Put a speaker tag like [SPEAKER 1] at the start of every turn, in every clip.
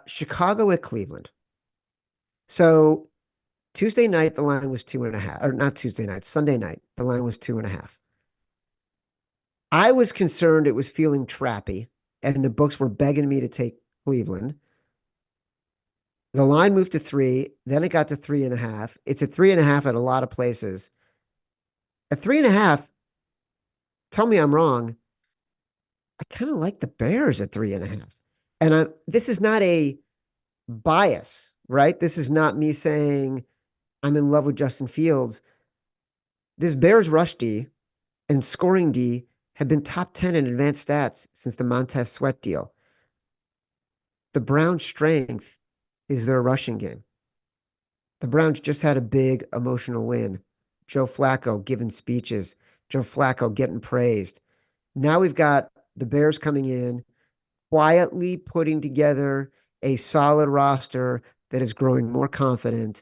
[SPEAKER 1] Chicago at Cleveland. So Tuesday night, the line was 2.5, or not Tuesday night, Sunday night, the line was 2.5. I was concerned it was feeling trappy, and the books were begging me to take Cleveland. The line moved to 3, then it got to 3.5. It's at 3.5 at a lot of places. At 3.5, tell me I'm wrong. I kind of like the Bears at 3.5. And this is not a bias, right? This is not me saying I'm in love with Justin Fields. This Bears rush D and scoring D have been top 10 in advanced stats since the Montez Sweat deal. The Browns' strength is their rushing game. The Browns just had a big emotional win. Joe Flacco giving speeches, Joe Flacco getting praised. Now we've got the Bears coming in, quietly putting together a solid roster that is growing more confident.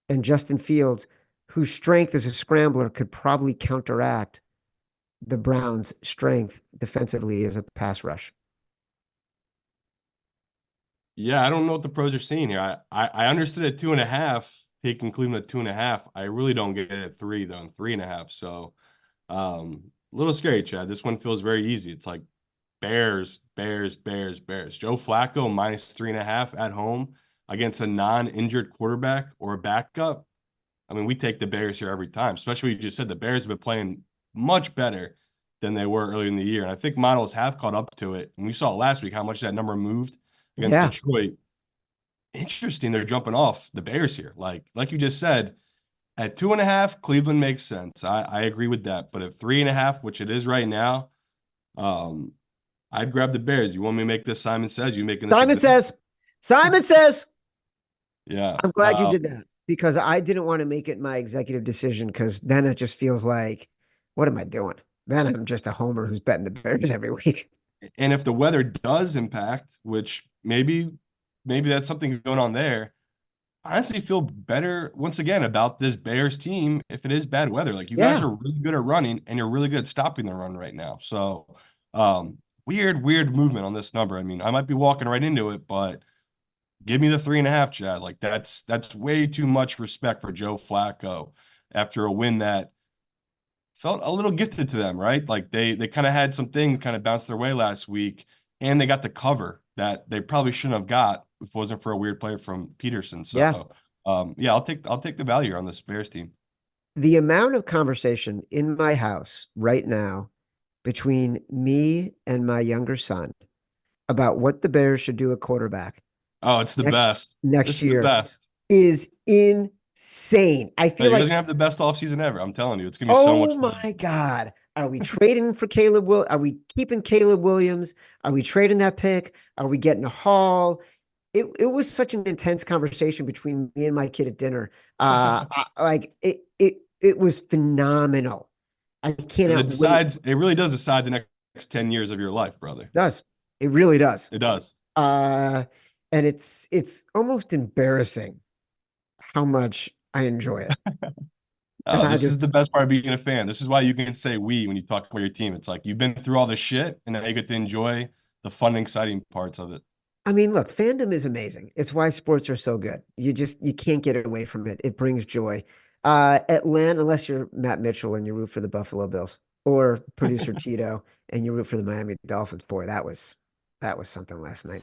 [SPEAKER 1] And Justin Fields, whose strength as a scrambler could probably counteract the Browns' strength defensively as a pass rush.
[SPEAKER 2] Yeah, I don't know what the pros are seeing here. I understood at 2.5, taking Cleveland at 2.5. I really don't get it at 3, though, and 3.5. So a little scary, Chad. This one feels very easy. It's like Bears, Bears, Bears, Bears. Joe Flacco minus 3.5 at home against a non-injured quarterback or a backup. I mean, we take the Bears here every time, especially what you just said. The Bears have been playing much better than they were earlier in the year. And I think models have caught up to it. And we saw last week how much that number moved against
[SPEAKER 1] Yeah.
[SPEAKER 2] Detroit. Interesting, they're jumping off the Bears here. Like you just said, at 2.5, Cleveland makes sense. I agree with that. But at 3.5, which it is right now, um, I'd grab the Bears. You want me to make this Simon Says? You making this
[SPEAKER 1] Simon
[SPEAKER 2] exact?
[SPEAKER 1] says, Simon says,
[SPEAKER 2] Yeah.
[SPEAKER 1] I'm glad you did that because I didn't want to make it my executive decision because then it just feels like, what am I doing? Then I'm just a homer who's betting the Bears every week.
[SPEAKER 2] And if the weather does impact, which maybe that's something going on there, I honestly feel better once again about this Bears team if it is bad weather. Like you guys
[SPEAKER 1] Yeah.
[SPEAKER 2] are really good at running and you're really good at stopping the run right now. So weird movement on this number. I mean, I might be walking right into it, but give me the 3.5, Chad. Like that's way too much respect for Joe Flacco after a win that felt a little gifted to them, right? Like they kind of had some things kind of bounce their way last week, and they got the cover that they probably shouldn't have got if it wasn't for a weird play from Peterson.
[SPEAKER 1] Yeah.
[SPEAKER 2] So yeah, I'll take the value on this Bears team.
[SPEAKER 1] The amount of conversation in my house right now between me and my younger son about what the Bears should do at quarterback
[SPEAKER 2] Oh, it's the
[SPEAKER 1] next
[SPEAKER 2] best.
[SPEAKER 1] next
[SPEAKER 2] This is the
[SPEAKER 1] year
[SPEAKER 2] best.
[SPEAKER 1] is insane. I
[SPEAKER 2] No,
[SPEAKER 1] feel
[SPEAKER 2] you guys are
[SPEAKER 1] like,
[SPEAKER 2] gonna have the best offseason ever. I'm telling you, it's gonna be so
[SPEAKER 1] oh
[SPEAKER 2] much fun.
[SPEAKER 1] my God. Are we trading for Caleb Will? Are we keeping Caleb Williams? Are we trading that pick? Are we getting a haul? It was such an intense conversation between me and my kid at dinner. Like it was phenomenal. I
[SPEAKER 2] Because
[SPEAKER 1] cannot wait.
[SPEAKER 2] it really does decide the next 10 years of your life, brother.
[SPEAKER 1] It does. It really does.
[SPEAKER 2] It does.
[SPEAKER 1] Uh, and it's almost embarrassing how much I enjoy it. And
[SPEAKER 2] Oh,
[SPEAKER 1] I
[SPEAKER 2] this is
[SPEAKER 1] just,
[SPEAKER 2] the best part of being a fan. This is why you can say we when you talk about your team. It's like you've been through all the shit and now you get to enjoy the fun, exciting parts of it.
[SPEAKER 1] I mean, look, fandom is amazing. It's why sports are so good. You can't get away from it. It brings joy. Atlanta, unless you're Matt Mitchell and you root for the Buffalo Bills, or producer Tito and you root for the Miami Dolphins. Boy, that was something last night.